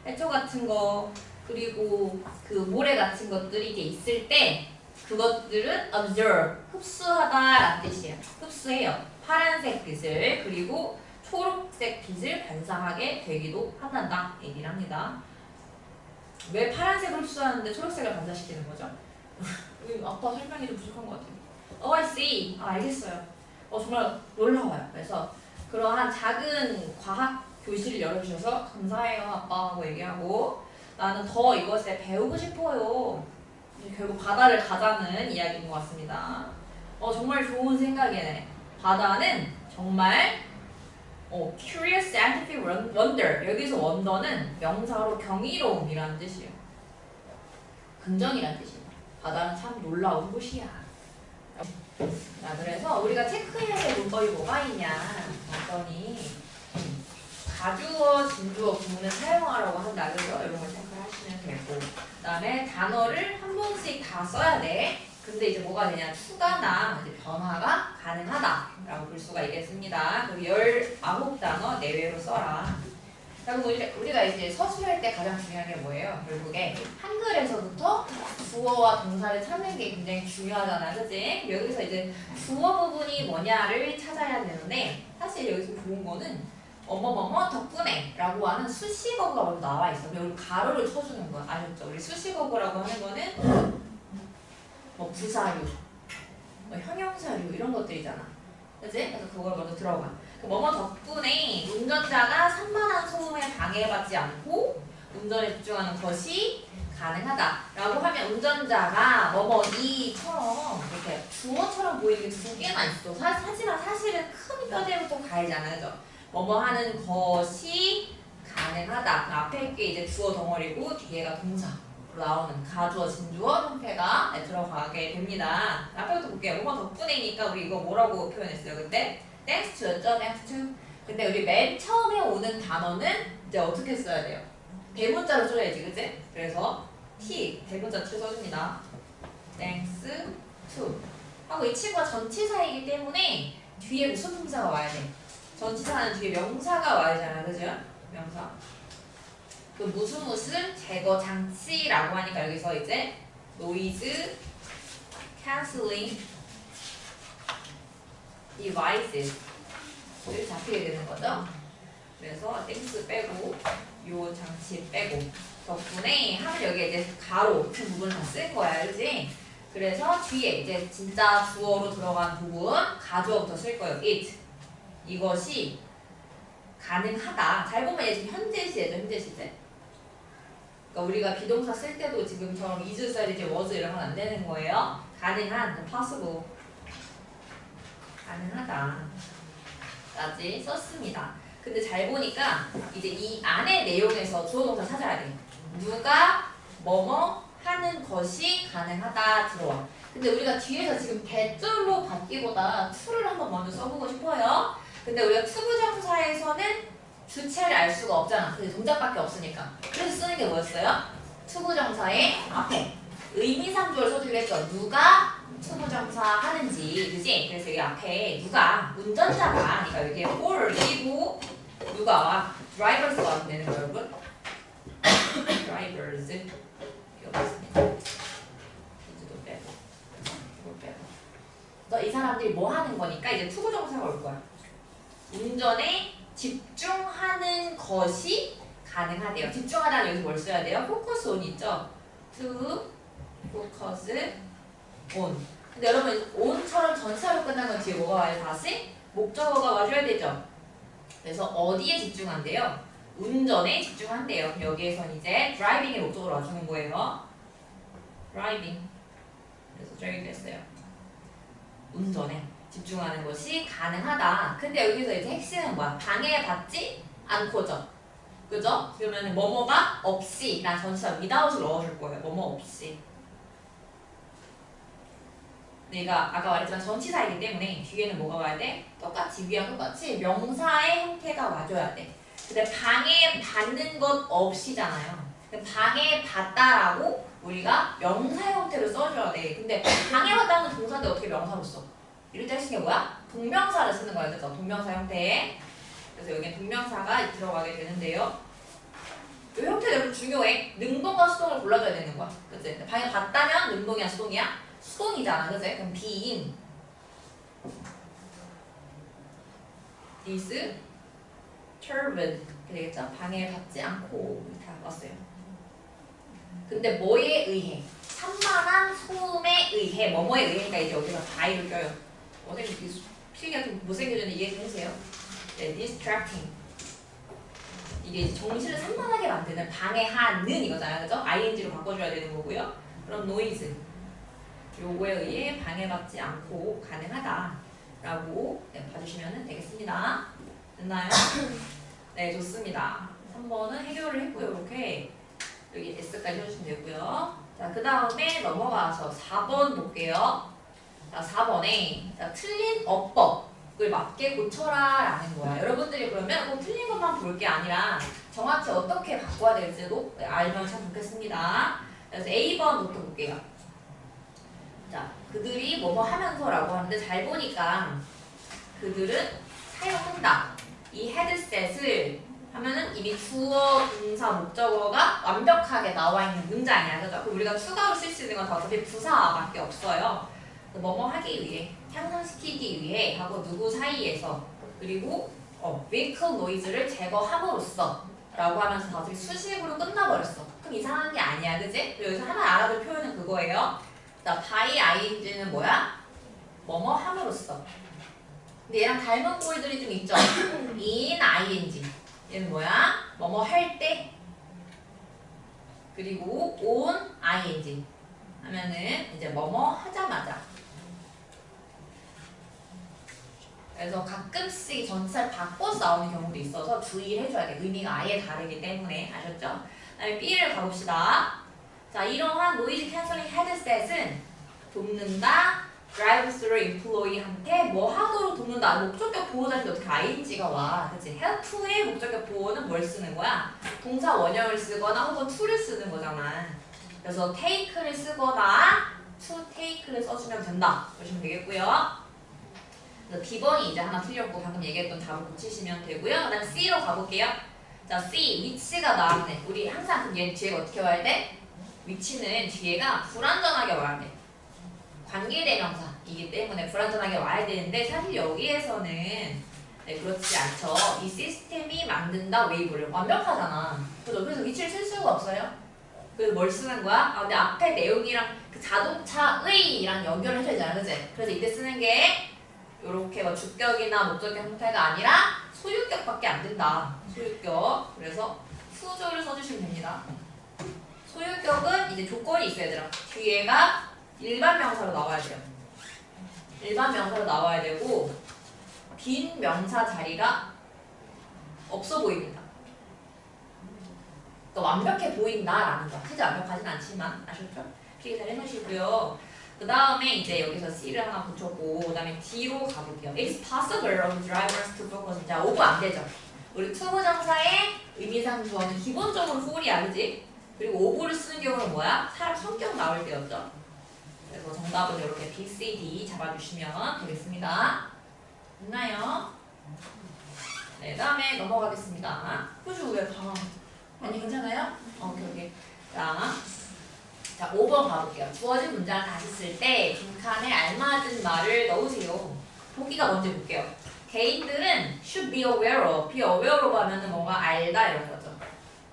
[SPEAKER 1] 해초 같은 거 그리고 그 모래 같은 것들이 이제 있을 때 그것들은 observe 흡수하다라는 뜻이에요. 흡수해요. 파란색 빛을 그리고 초록색 빛을 반사하게 되기도 한단다 얘기를 합니다. 왜 파란색을 흡수하는데 초록색을 반사시키는 거죠? 아빠 설명이 좀 부족한 것 같아요. I see. 알겠어요. 정말 놀라워요. 그래서 그러한 작은 과학 교실을 열어주셔서 감사해요 아빠 하고 얘기하고 나는 더 이것에 배우고 싶어요. 결국 바다를 가자는 이야기인 것 같습니다. 정말 좋은 생각이네. 바다는 정말 curious scientific wonder. 여기서 wonder는 명사로 경이로움이라는 뜻이에요. 긍정이라는 뜻이에요. 바다는 참 놀라운 곳이야. 자, 그래서 우리가 체크해야 될 문법이 뭐가 있냐 봤더니 가주어, 진주어 구문을 사용하라고 한다. 그래서 이런 걸 체크를 하시면 되고 그 다음에 단어를 한 번씩 다 써야 돼. 근데 이제 뭐가 되냐 추가나 이제 변화가 가능하다 라고 볼 수가 있겠습니다. 그리고 19단어 내외로 써라. 그리고 우리가 이제 서술할 때 가장 중요한 게 뭐예요? 결국에 한글에서부터 주어와 동사를 찾는 게 굉장히 중요하잖아요. 그치? 여기서 이제 주어 부분이 뭐냐를 찾아야 되는데 사실 여기서 좋은 거는 어머머머 덕분에 라고 하는 수식어가 먼저 나와 있어. 우리 가로를 쳐주는 거야. 아셨죠? 우리 수식어라고 하는 거는 뭐 부사류, 뭐 형용사류 이런 것들이잖아. 그치? 그래서 그걸 먼저 들어가. 뭐뭐 덕분에 운전자가 산만한 소음에 방해받지 않고 운전에 집중하는 것이 가능하다 라고 하면 운전자가 뭐뭐 이처럼 이렇게 주어처럼 보이는 게 두 개나 있어. 하지만 사실은 큰 뼈대부터 가야잖아. 그죠? 뭐뭐 하는 것이 가능하다. 앞에 게 이제 주어 덩어리고 뒤에가 동사로 나오는 가주어, 진주어 형태가 들어가게 됩니다. 앞에부터 볼게요. 뭐뭐 덕분에니까 우리 이거 뭐라고 표현했어요? 그때? Thanks to였죠? Thanks to. 근데 우리 맨 처음에 오는 단어는 이제 어떻게 써야 돼요? 대문자로 써야지, 그치? 그래서 T, 대문자 T 써줍니다. Thanks to. 하고 이 친구가 전치사이기 때문에 뒤에 무슨 동사가 와야 돼? 전치사는 뒤에 명사가 와야 되잖아, 그죠? 명사. 그 무슨 제거 장치라고 하니까 여기서 이제 noise cancelling device를 잡히게 되는 거죠. 그래서 땡스 빼고 요 장치 빼고 덕분에 하면 여기에 이제 가로 그 부분을 다 쓸 거야, 그렇지? 그래서 뒤에 이제 진짜 주어로 들어간 부분 가주어부터 쓸 거예요. it 이것이 가능하다. 잘 보면 얘 지금 현재 시제죠, 현재 시제. 그러니까 우리가 비동사 쓸 때도 지금처럼 is 써야 되지 was 이런 건 안 되는 거예요. 가능한, possible. 가능하다 까지 썼습니다. 근데 잘 보니까 이제 이 안의 내용에서 주어 동사 찾아야 돼. 누가 뭐뭐 하는 것이 가능하다 들어와. 근데 우리가 뒤에서 지금 대절로 받기보다 to를 한번 먼저 써보고 싶어요. 근데 우리가 투부정사에서는 주체를 알 수가 없잖아. 근데 동작밖에 없으니까. 그래서 쓰는 게 뭐였어요? 투부정사의 앞에 의미상조를 써주기로 했죠. 누가 투부정사 하는지, 그지? 그래서 여기 앞에 누가 운전자가, 그러니까 여기에 who를 끼고 누가 와, drivers가 되는 거예요, 여러분. drivers 이거 있습니다. 이제도 빼고 이걸 빼고. 그래서 이 사람들이 뭐 하는 거니까 이제 투부정사가 올 거야. 운전에 집중하는 것이 가능하대요. 집중하다는 여기서 뭘 써야 돼요? focus on 있죠? to focus on. 근데 여러분 on처럼 전치사로 끝난 건 뒤에 뭐가 와요? 다시 목적어가 와줘야 되죠. 그래서 어디에 집중한대요? 운전에 집중한대요. 그럼 여기에선 이제 driving의 목적으로 와주는 거예요. driving. 그래서 저기 됐어요. 운전에 집중하는 것이 가능하다. 근데 여기서 이제 핵심은 뭐야? 방해받지 않고죠. 그죠? 그러면 뭐뭐가 없이 난 전치사 without을 넣어줄 거예요. 뭐뭐 없이. 내가 아까 말했지만 전치사이기 때문에 뒤에는 뭐가 와야 돼? 똑같이 위랑 똑같이 명사의 형태가 와줘야 돼. 근데 방해받는 것 없이잖아요. 방해받다라고 우리가 명사 형태로 써줘야 돼. 근데 방해받다는 동사인데 어떻게 명사로 써? 이럴 때 쓰는 게 뭐야? 동명사를 쓰는 거야. 그죠? 동명사 형태에. 그래서 여기에 동명사가 들어가게 되는데요. 이 형태대로 중요해. 능동과 수동을 골라줘야 되는 거야. 그치? 방해받다면 능동이야 수동이야? 수동이잖아. 그치? 그럼 being disturbed 이렇게 되겠죠? 방해받지 않고 다 왔어요. 근데 뭐에 의해? 산만한 소음에 의해 뭐뭐에 의해니까 이제 여기서 by를 껴요. 선생님 필기가 좀 못생겨졌는데 이해 좀 해주세요. 네, distracting 이게 이제 정신을 산만하게 만드는 방해하는 이거잖아요. 그죠? ing로 바꿔줘야 되는 거고요. 그럼 noise 요거에 의해 방해받지 않고 가능하다라고 네, 봐주시면 되겠습니다. 됐나요? 네, 좋습니다. 3번은 해결을 했고요. 이렇게 여기 S까지 해주시면 되고요. 자, 그 다음에 넘어가서 4번 볼게요. 자, 4번에 자, 틀린 어법을 맞게 고쳐라 라는 거야. 여러분들이 그러면 꼭 틀린 것만 볼 게 아니라 정확히 어떻게 바꿔야 될지도 알면 참 좋겠습니다. 그래서 A번부터 볼게요. 자, 그들이 뭐뭐 하면서라고 하는데 잘 보니까 그들은 사용한다. 이 헤드셋을 하면은 이미 주어, 동사, 목적어가 완벽하게 나와 있는 문장이야. 그죠? 우리가 추가로 쓸 수 있는 건 다 어차피 부사밖에 없어요. 뭐뭐 하기 위해, 향상시키기 위해 하고 누구 사이에서 그리고 vehicle noise를 제거함으로써 라고 하면서 다 어차피 수식으로 끝나버렸어. 그럼 이상한 게 아니야. 그지? 여기서 하나 알아둘 표현은 그거예요. 자, by ing는 뭐야? 뭐뭐 함으로써. 근데 얘랑 닮은 꼴들이 좀 있죠? in ing. 얘는 뭐야? 뭐뭐 할 때. 그리고 on ing. 하면은 이제 뭐뭐 하자마자. 그래서 가끔씩 전치사를 바꿔서 나오는 경우도 있어서 주의를 해줘야 돼. 의미가 아예 다르기 때문에. 아셨죠? 그다음에 B를 가봅시다. 자, 이러한 노이즈 캔슬링 헤드셋은 돕는다. 드라이브 스루 임플로이한테 뭐 하도록 돕는다. 목적격 보호자인데 어떻게 ing가 와. 그치? help의 목적격 보호는 뭘 쓰는 거야? 동사 원형을 쓰거나 혹은 to를 쓰는 거잖아. 그래서 take를 쓰거나 to take를 써주면 된다. 보시면 되겠고요. 그래서 B번이 이제 하나 틀렸고 방금 얘기했던 답을 고치시면 되고요. 그 다음 C로 가볼게요. 자, C, 위치가 나왔네. 우리 항상 얘 뒤에가 어떻게 와야 돼? 위치는 뒤에가 불완전하게 와야 돼. 관계대명사이기 때문에 불완전하게 와야 되는데 사실 여기에서는 네, 그렇지 않죠. 이 시스템이 만든다 웨이브를 완벽하잖아. 그죠? 그래서 위치를 쓸 수가 없어요. 그래서 뭘 쓰는 거야? 아, 근데 앞에 내용이랑 그 자동차의랑 연결을 해줘야 되잖아. 그치? 그래서 이때 쓰는 게 요렇게 뭐 주격이나 목적격 형태가 아니라 소유격밖에 안 된다. 소유격. 그래서 수조를 써주시면 됩니다. 소유격은 이제 조건이 있어야 돼요. 뒤에가 일반 명사로 나와야 돼요. 일반 명사로 나와야 되고 빈 명사 자리가 없어 보입니다. 그러니까 완벽해 보인다라는 거. 크게 완벽하진 않지만 아셨죠? 필기 잘 해놓으시고요. 그 다음에 이제 여기서 C를 하나 붙였고 그 다음에 D로 가볼게요. It's possible of drivers to focus. 자, 오브 안 되죠. 우리 투부정사의 의미상 주어는 기본적으로 ful이야, 그지? 그리고 오브를 쓰는 경우는 뭐야? 사람 성격 나올 때였죠. 그래서 정답은 이렇게 B, C, D 잡아주시면 되겠습니다. 됐나요? 네, 다음에 넘어가겠습니다. 그죠? 왜 다 아니 괜찮아요? 오케이. 자 5번 가볼게요. 주어진 문장을 다시 쓸 때 빈칸에 알맞은 말을 넣으세요. 보기가 먼저 볼게요. 개인들은 should be aware of. be aware of 하면은 뭔가 알다 이런 거죠.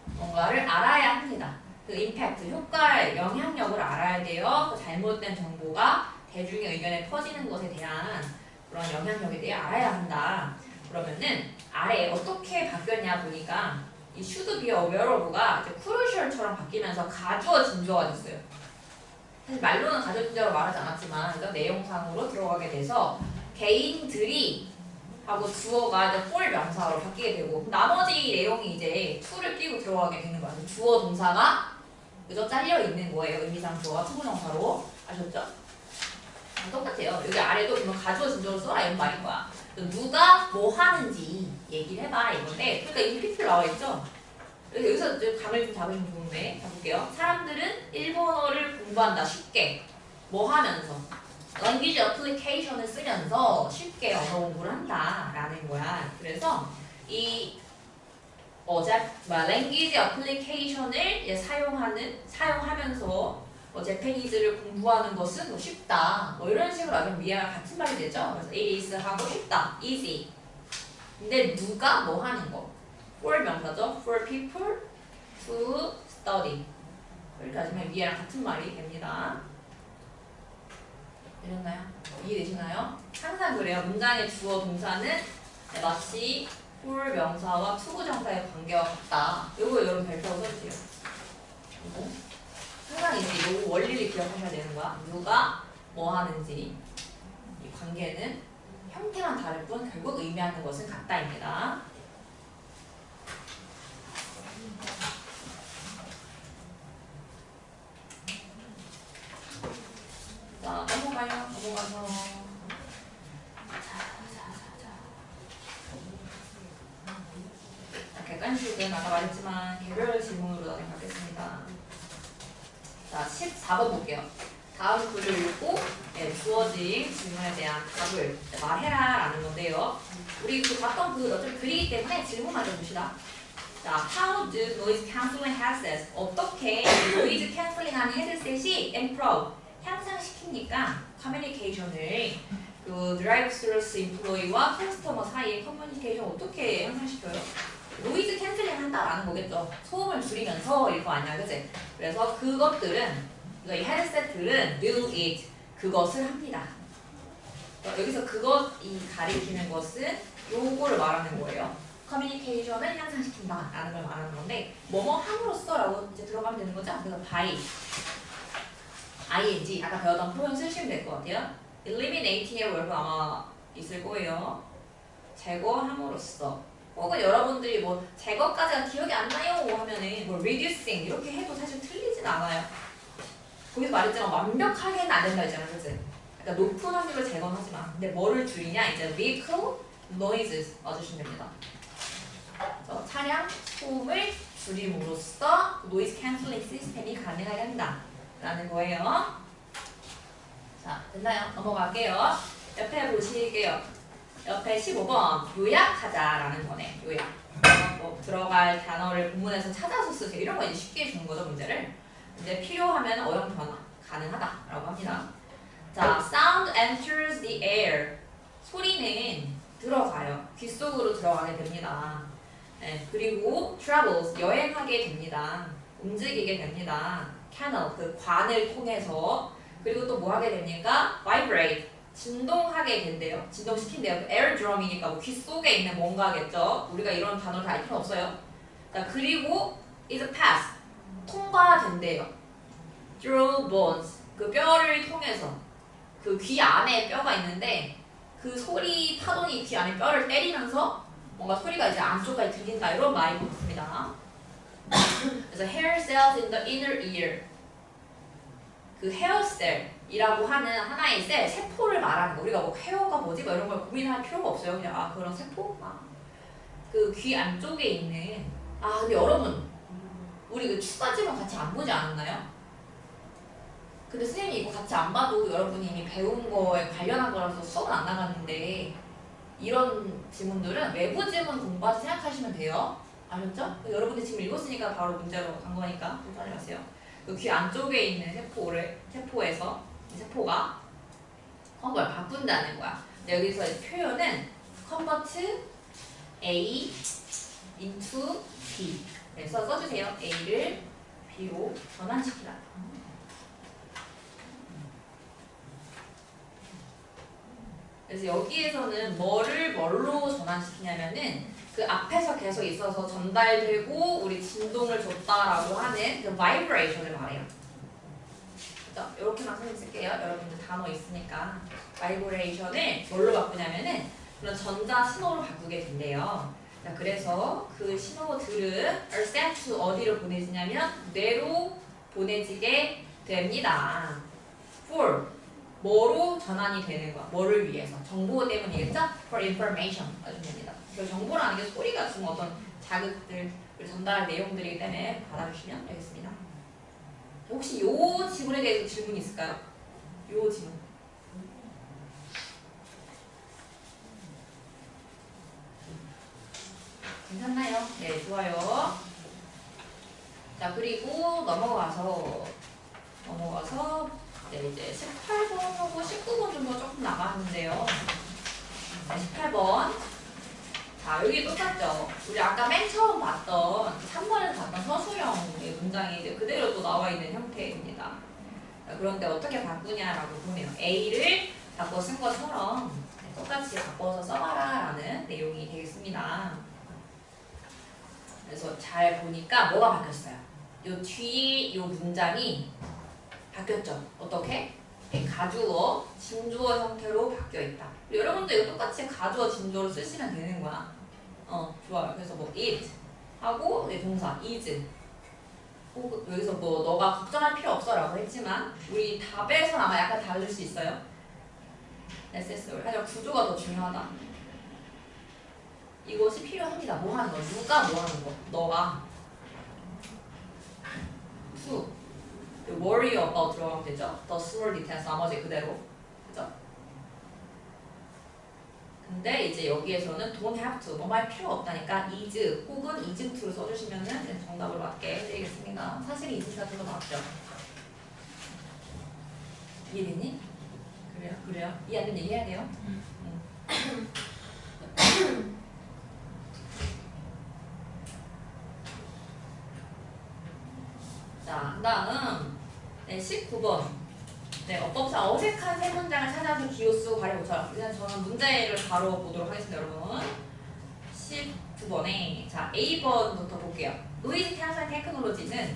[SPEAKER 1] 뭔가를 알아야 합니다. 그 임팩트, 효과, 영향력을 알아야 돼요. 그 잘못된 정보가 대중의 의견에 퍼지는 것에 대한 그런 영향력에 대해 알아야 한다. 그러면은 아래 어떻게 바뀌었냐 보니까 이 should be aware of가 이제 crucial처럼 바뀌면서 가주어진주어가 됐어요. 사실 말로는 가주어진주어로 말하지 않았지만 그죠? 내용상으로 들어가게 돼서 개인들이 하고 주어가 이제 for 명사로 바뀌게 되고 나머지 내용이 이제 to를 끼고 들어가게 되는 거야. 주어 동사가 그죠? 잘려 있는 거예요. 의미상 주어가 투부정사로 아셨죠? 똑같아요. 여기 아래도 그러면 가주어 진주어를 써라 이런 말인 거야. 누가 뭐 하는지 얘기를 해봐 이건데 그러니까 임팩트로 나와 있죠. 여기서 감을 좀 잡으시면 좋은데 자 볼게요. 사람들은 일본어를 공부한다 쉽게 뭐 하면서 language application을 쓰면서 쉽게 언어 공부를 한다 라는 거야. 그래서 이 language application을 이제 사용하면서 재패니즈를 공부하는 것은 뭐 쉽다. 뭐 이런 식으로 하면 위아래 같은 말이 되죠. 그래서 it is 하고 쉽다. easy. 근데 누가 뭐 하는 거. for 명사죠. for people to study. 이렇게 하시면 위아래 같은 말이 됩니다. 되셨나요? 이해되시나요? 항상 그래요. 문장의 주어 동사는 마치 for 명사와 투부정사의 관계와 같다. 요거 여러분 발표하고 써주세요. 항상 이제 요 원리를 기억하셔야 되는 거야. 누가 뭐 하는지 이 관계는 형태만 다를 뿐 결국 의미하는 것은 같다입니다. 자 넘어가서 객관식은 아까 말했지만 개별 질문으로 나중에 받겠습니다. 자 14번 볼게요. 다음 글을 읽고 주어진 질문에 대한 답을 말해라 라는 건데요. 우리 그 봤던 그 어차피 글이기 때문에 질문만 해봅시다. 자, how do noise cancelling headsets 어떻게 noise cancelling 하는 헤드셋이 improve 향상시킵니까? 커뮤니케이션을 그 드라이브-스루스 임플로이와 커스터머 사이의 커뮤니케이션 어떻게 향상시켜요? 노이즈 캔슬링 한다라는 거겠죠. 소음을 줄이면서 이거 아니야, 그치? 그래서 그것들은 이 헤드셋들은 do it 그것을 합니다. 여기서 이 가리키는 것은 요거를 말하는 거예요. 커뮤니케이션을 향상시킨다 라는 걸 말하는 건데 뭐뭐 함으로써 라고 이제 들어가면 되는 거죠. 그래서 by ing 아까 배웠던 표현 쓰시면 될 것 같아요. eliminating의 verb 아마 있을 거예요. 제거함으로써 혹은 여러분들이 뭐 제거까지가 기억이 안 나요 하면은 뭐 reducing 이렇게 해도 사실 틀리진 않아요. 거기서 말했지만 완벽하게는 안 된다 했잖아, 그치? 그러니까 높은 확률로 제거는 하지 마. 근데 뭐를 줄이냐? 이제 vehicle noises 맞으시면 됩니다. 그래서 차량 소음을 줄임으로써 노이즈 캔슬링 시스템이 가능하게 한다 라는 거예요. 자, 됐나요? 넘어갈게요. 옆에 보시게요. 옆에 15번 요약하자라는 거네. 요약. 뭐 들어갈 단어를 본문에서 찾아서 쓰세요. 이런 거 이제 쉽게 주는 거죠, 문제를. 이제 필요하면 어용 변화 가능하다라고 합니다. 자, sound enters the air. 소리는 들어가요. 귀 속으로 들어가게 됩니다. 네, 그리고 travels 여행하게 됩니다. 움직이게 됩니다. canal 그 관을 통해서. 그리고 또 뭐 하게 됩니까? vibrate 진동하게 된대요. 진동시킨대요. 그 air drum이니까 뭐 귀 속에 있는 뭔가겠죠. 우리가 이런 단어를 알 필요 없어요. 자, 그리고 is pass 통과된대요. through bones 그 뼈를 통해서 그 귀 안에 뼈가 있는데 그 소리 파동이 귀 안에 뼈를 때리면서 뭔가 소리가 이제 안쪽까지 들린다 이런 말인 것 같습니다. 그래서 hair cells in the inner ear 그 헤어셀이라고 하는 하나의 셀, 세포를 말하는 거. 우리가 뭐 헤어가 뭐지? 뭐 이런 걸 고민할 필요가 없어요. 그냥 아 그런 세포? 그 귀 안쪽에 있는 근데 여러분 우리 그 추가 지문 같이 안 보지 않았나요? 근데 선생님이 이거 같이 안 봐도 여러분이 이미 배운 거에 관련한 거라서 수업은 안 나갔는데 이런 지문들은 외부 지문 공부하듯 생각하시면 돼요. 아셨죠? 여러분들 지금 읽었으니까 바로 문제로 간 거니까 좀 따라가세요. 그 귀 안쪽에 있는 세포에서 이 세포가 걸 바꾼다는 거야. 근데 여기서 표현은 convert A into B. 그래서 써주세요. A를 B로 전환시키라. 그래서 여기에서는 뭐를 뭘로 전환시키냐면은 그 앞에서 계속 있어서 전달되고 우리 진동을 줬다라고 하는 그 vibration을 말해요. 그죠? 이렇게만 손 쓸게요. 여러분들 단어 있으니까 vibration을 뭘로 바꾸냐면은 그런 전자 신호로 바꾸게 된대요. 자, 그래서 그 신호들은 are sent to 어디로 보내지냐면 뇌로 보내지게 됩니다. for 뭐로 전환이 되는 거야? 뭐를 위해서? 정보 때문이겠죠? for information 아주 됩니다. 그 정보라는 게 소리가 주는 어떤 자극들을 전달할 내용들이기 때문에 받아주시면 되겠습니다. 혹시 요 지문에 대해서 질문이 있을까요? 요 지문. 괜찮나요? 네, 좋아요. 자, 그리고 넘어가서 네, 이제 18번하고 19번 정도 조금 남았는데요. 자, 18번. 자, 여기 똑같죠? 우리 아까 맨 처음 봤던 3번에서 봤던 서술형의 문장이 이제 그대로 또 나와 있는 형태입니다. 자, 그런데 어떻게 바꾸냐라고 보면 A를 바꿔 쓴 것처럼 똑같이 바꿔서 써봐라 라는 내용이 되겠습니다. 그래서 잘 보니까 뭐가 바뀌었어요? 요 뒤에 요 문장이 바뀌었죠? 어떻게? 가주어, 진주어 형태로 바뀌어 있다. 여러분도 이거 똑같이 가주어, 진주어로 쓰시면 되는 거야. 좋아요. 그래서 뭐 it 하고 동사 is. 여기서 뭐 너가 걱정할 필요 없어라고 했지만 우리 답에서 아마 약간 다를 수 있어요. necessary. 하지만 구조가 더 중요하다. 이것이 필요합니다. 뭐 하는 거? 누가 뭐 하는 거? 너가. to. worry about 들어가면 되죠? the small details 나머지 그대로. 그죠? 근데 이제 여기에서는 don't have to 뭐뭐 할 필요 없다니까 is 혹은 isn't to를 써주시면은 정답을 맞게 해드리겠습니다. 사실 is가 좀 더 낫죠. 이해됐니? 그래요? 이해 안 되면 얘기해야 돼요? 자, 다음 19번. 네, 어법상 어색한 세 문장을 찾아서 기호 쓰고 발음 못처럼. 일단 저는 문제를 바로 보도록 하겠습니다, 여러분. 19번에 자 A번부터 볼게요. 의지 태양산 테크놀로지는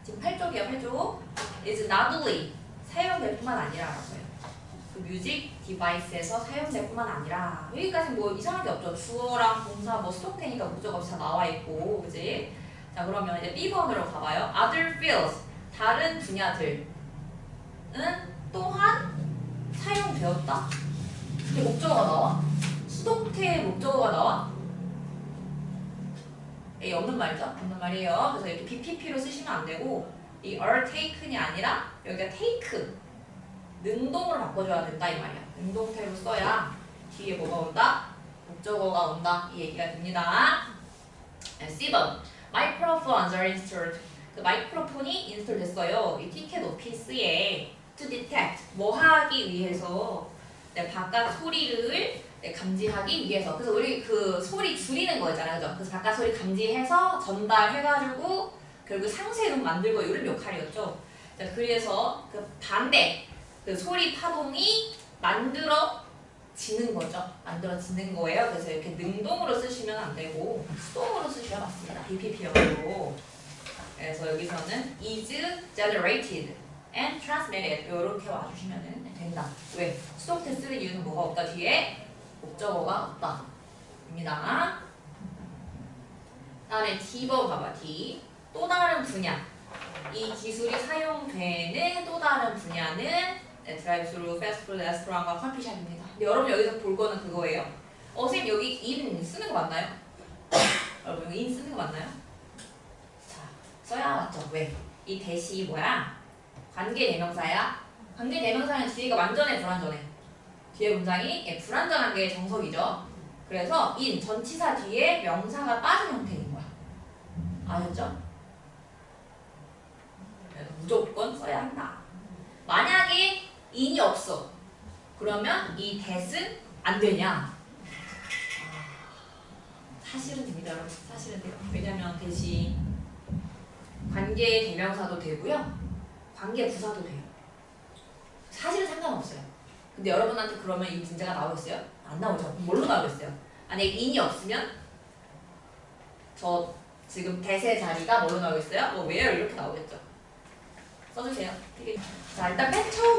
[SPEAKER 1] 지금 8쪽이에요, 8쪽. is not only 사용될 뿐만 아니라라고요. 그 뮤직 디바이스에서 사용될 뿐만 아니라 여기까지 뭐 이상한 게 없죠. 주어랑 동사 뭐 스톡되니까 목적 없이 다 나와 있고, 그지? 자, 그러면 이제 B번으로 가봐요. Other fields 다른 분야들은 또한 사용되었다. 이게 목적어가 나와? 수동태의 목적어가 나와? A 없는 말이죠? 없는 말이에요. 그래서 이렇게 BPP로 쓰시면 안 되고 이 are taken이 아니라 여기가 take 능동으로 바꿔줘야 된다 이 말이야. 능동태로 써야 뒤에 뭐가 온다? 목적어가 온다 이 얘기가 됩니다. C번 Microphones are installed. 그 마이크로폰이 인스톨 됐어요. 이 티켓 오피스에 to detect 뭐 하기 위해서 바깥 소리를 감지하기 위해서. 그래서 우리 그 소리 줄이는 거잖아요, 그죠? 그래서 바깥 소리 감지해서 전달해가지고 결국 상세음 만들고 이런 역할이었죠. 자, 그래서 그 반대 그 소리 파동이 만들어지는 거죠. 만들어지는 거예요. 그래서 이렇게 능동으로 쓰시면 안 되고 수동으로 쓰셔야 맞습니다. BPP형으로. 그래서 여기서는 is generated and transmitted 이렇게 와주시면 된다. 왜? 수동태 쓸 이유는 뭐가 없다 뒤에? 목적어가 없다 입니다. 다음에 D번 봐봐. D 또 다른 분야. 이 기술이 사용되는 또 다른 분야는 드라이브스루, 패스트푸드, 레스토랑과 커피숍입니다. 근데 여러분 여기서 볼 거는 그거예요. 선생님 여기 in 쓰는 거 맞나요? 여러분 여기 in 쓰는 거 맞나요? 자, 써야 맞죠? 왜? 이 대시 뭐야? 관계대명사야. 관계대명사는 뒤가 완전해 불완전해? 뒤에 문장이 불완전한 게 정석이죠. 그래서 in 전치사 뒤에 명사가 빠진 형태인 거야. 아셨죠? 그래서 무조건 써야 한다. 만약에 in이 없어. 그러면 이 that은 안 되냐? 사실은 됩니다, 여러분. 사실은 돼요. 왜냐면 대신 관계 대명사도 되고요. 관계 부사도 돼요. 사실은 상관없어요. 근데 여러분한테 그러면 이 문제가 나오겠어요? 안 나오죠. 뭘로 나오겠어요? 만약에 in이 없으면 저 지금 that의 자리가 뭘로 나오겠어요? 뭐 where 이렇게 나오겠죠. 써주세요. 자, 일단 맨 처음